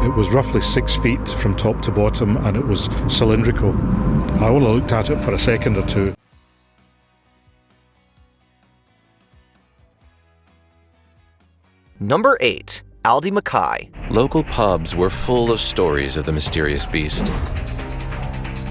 It was roughly 6 feet from top to bottom, and it was cylindrical. I only looked at it for a second or two. Number 8. Aldi Mackay. Local pubs were full of stories of the mysterious beast.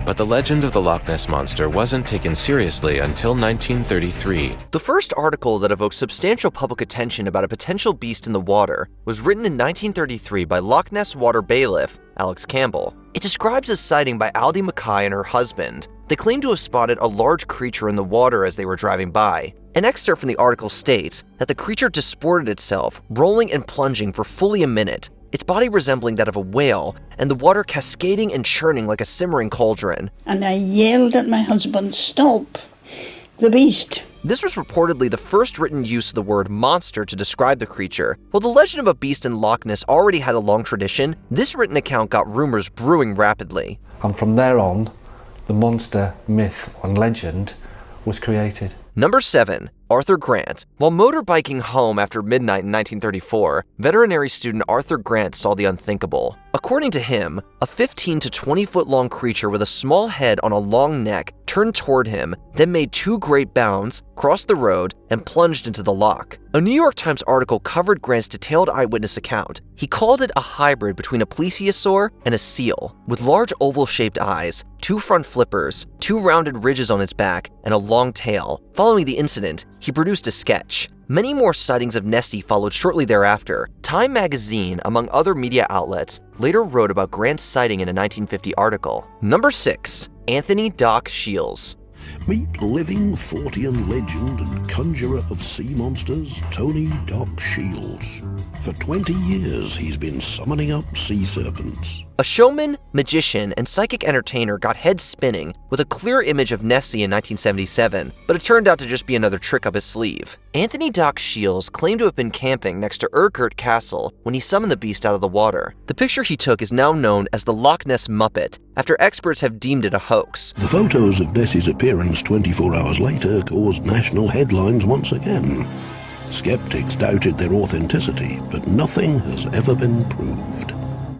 But the legend of the Loch Ness Monster wasn't taken seriously until 1933. The first article that evoked substantial public attention about a potential beast in the water was written in 1933 by Loch Ness water bailiff Alex Campbell. It describes a sighting by Aldi Mackay and her husband. They claim to have spotted a large creature in the water as they were driving by. An excerpt from the article states that the creature disported itself, rolling and plunging for fully a minute, its body resembling that of a whale, and the water cascading and churning like a simmering cauldron. And I yelled at my husband, "Stop the beast." This was reportedly the first written use of the word monster to describe the creature. While the legend of a beast in Loch Ness already had a long tradition, this written account got rumors brewing rapidly. And from there on, the monster myth and legend was created. Number 7. Arthur Grant. While motorbiking home after midnight in 1934, veterinary student Arthur Grant saw the unthinkable. According to him, a 15 to 20 foot long creature with a small head on a long neck turned toward him, then made 2 great bounds, crossed the road, and plunged into the loch. A New York Times article covered Grant's detailed eyewitness account. He called it a hybrid between a plesiosaur and a seal, with large oval-shaped eyes, 2 front flippers, 2 rounded ridges on its back, and a long tail. Following the incident, he produced a sketch. Many more sightings of Nessie followed shortly thereafter. Time magazine, among other media outlets, later wrote about Grant's sighting in a 1950 article. Number 6. Anthony Doc Shields. Meet living Fortean legend and conjurer of sea monsters, Tony Doc Shields. For 20 years, he's been summoning up sea serpents. A showman, magician, and psychic entertainer got heads spinning with a clear image of Nessie in 1977, but it turned out to just be another trick up his sleeve. Anthony Doc Shields claimed to have been camping next to Urquhart Castle when he summoned the beast out of the water. The picture he took is now known as the Loch Ness Muppet, after experts have deemed it a hoax. The photos of Nessie's appearance 24 hours later caused national headlines once again. Skeptics doubted their authenticity, but nothing has ever been proved.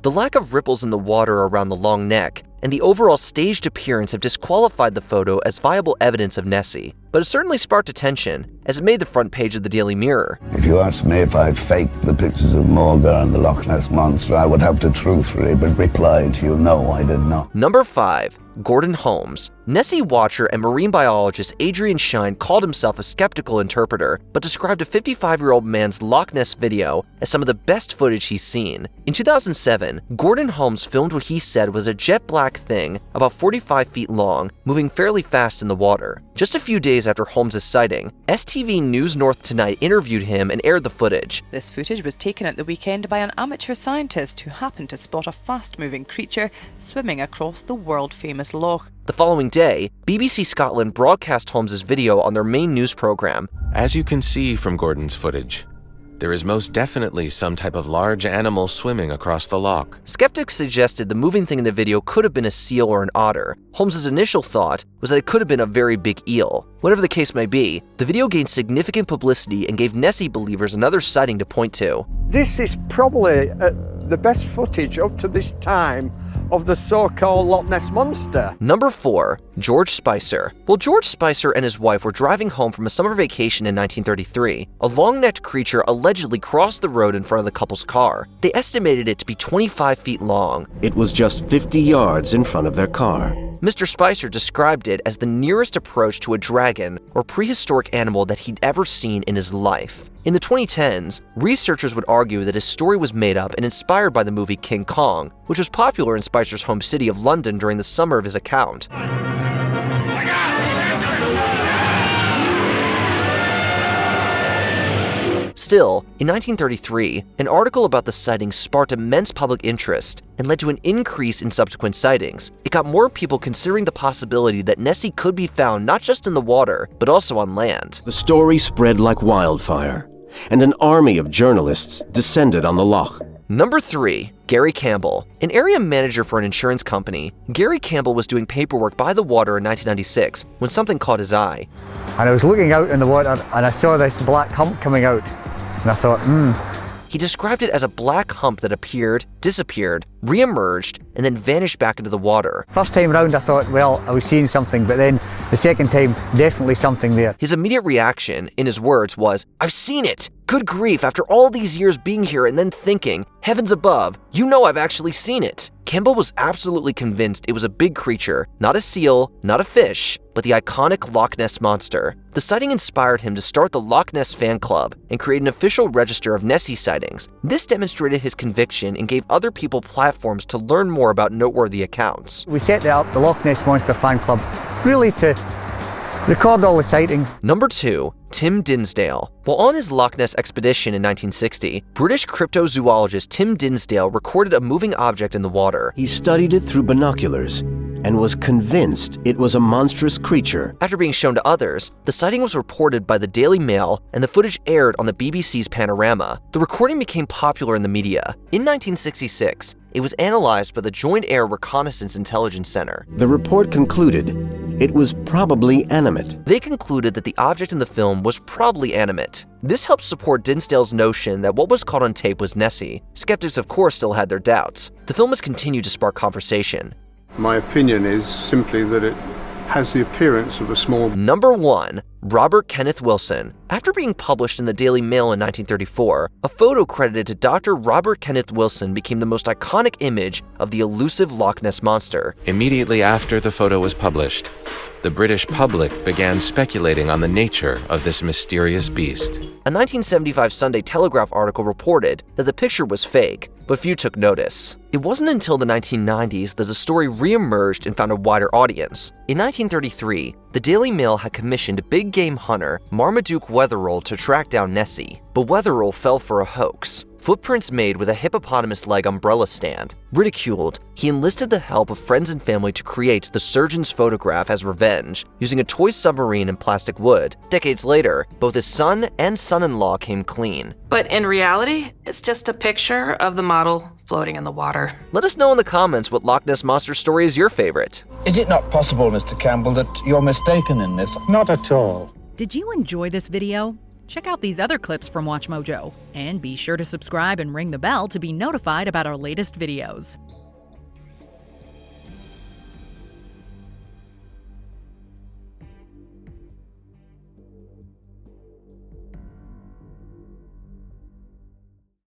The lack of ripples in the water around the long neck and the overall staged appearance have disqualified the photo as viable evidence of Nessie, but it certainly sparked attention as it made the front page of the Daily Mirror. If you asked me if I faked the pictures of Morgan and the Loch Ness Monster, I would have to truthfully reply to you, no, I did not. Number 5. Gordon Holmes. Nessie watcher and marine biologist Adrian Shine called himself a skeptical interpreter, but described a 55-year-old man's Loch Ness video as some of the best footage he's seen. In 2007, Gordon Holmes filmed what he said was a jet black thing about 45 feet long, moving fairly fast in the water. Just a few days after Holmes' sighting, STV News North Tonight interviewed him and aired the footage. This footage was taken at the weekend by an amateur scientist who happened to spot a fast-moving creature swimming across the world-famous loch. The following day, BBC Scotland broadcast Holmes' video on their main news program. As you can see from Gordon's footage, there is most definitely some type of large animal swimming across the loch. Skeptics suggested the moving thing in the video could have been a seal or an otter. Holmes' initial thought was that it could have been a very big eel. Whatever the case may be, the video gained significant publicity and gave Nessie believers another sighting to point to. This is probably the best footage up to this time of the so-called Loch Ness Monster. Number 4. George Spicer. While George Spicer and his wife were driving home from a summer vacation in 1933, a long-necked creature allegedly crossed the road in front of the couple's car. They estimated it to be 25 feet long. It was just 50 yards in front of their car. Mr. Spicer described it as the nearest approach to a dragon or prehistoric animal that he'd ever seen in his life. In the 2010s, researchers would argue that his story was made up and inspired by the movie King Kong, which was popular in Spicer's home city of London during the summer of his account. Still, in 1933, an article about the sighting sparked immense public interest and led to an increase in subsequent sightings. It got more people considering the possibility that Nessie could be found not just in the water, but also on land. The story spread like wildfire, and an army of journalists descended on the loch. Number 3. Gary Campbell. An area manager for an insurance company, Gary Campbell was doing paperwork by the water in 1996 when something caught his eye. And I was looking out in the water and I saw this black hump coming out. And I thought, He described it as a black hump that appeared, disappeared, re-emerged, and then vanished back into the water. First time round I thought, well, I was seeing something, but then the second time, definitely something there. His immediate reaction, in his words, was, "I've seen it! Good grief, after all these years being here and then thinking, heavens above, you know I've actually seen it." Campbell was absolutely convinced it was a big creature, not a seal, not a fish, but the iconic Loch Ness Monster. The sighting inspired him to start the Loch Ness fan club and create an official register of Nessie sightings. This demonstrated his conviction and gave other people platforms to learn more about noteworthy accounts. We set up the Loch Ness Monster fan club really to record all the sightings. Number 2. Tim Dinsdale. While on his Loch Ness expedition in 1960, British cryptozoologist Tim Dinsdale recorded a moving object in the water. He studied it through binoculars and was convinced it was a monstrous creature. After being shown to others, the sighting was reported by the Daily Mail and the footage aired on the BBC's Panorama. The recording became popular in the media. In 1966, it was analyzed by the Joint Air Reconnaissance Intelligence Center. The report concluded it was probably animate. They concluded that the object in the film was probably animate. This helped support Dinsdale's notion that what was caught on tape was Nessie. Skeptics, of course, still had their doubts. The film has continued to spark conversation. My opinion is simply that it has the appearance of a small... Number 1. Robert Kenneth Wilson. After being published in the Daily Mail in 1934, a photo credited to Dr. Robert Kenneth Wilson became the most iconic image of the elusive Loch Ness Monster. Immediately after the photo was published, the British public began speculating on the nature of this mysterious beast. A 1975 Sunday Telegraph article reported that the picture was fake, but few took notice. It wasn't until the 1990s that the story re-emerged and found a wider audience. In 1933, the Daily Mail had commissioned big game hunter Marmaduke Wetherell to track down Nessie, but Wetherell fell for a hoax. Footprints made with a hippopotamus-leg umbrella stand. Ridiculed, he enlisted the help of friends and family to create the surgeon's photograph as revenge, using a toy submarine and plastic wood. Decades later, both his son and son-in-law came clean. But in reality, it's just a picture of the model floating in the water. Let us know in the comments what Loch Ness Monster story is your favorite. Is it not possible, Mr. Campbell, that you're mistaken in this? Not at all. Did you enjoy this video? Check out these other clips from WatchMojo, and be sure to subscribe and ring the bell to be notified about our latest videos.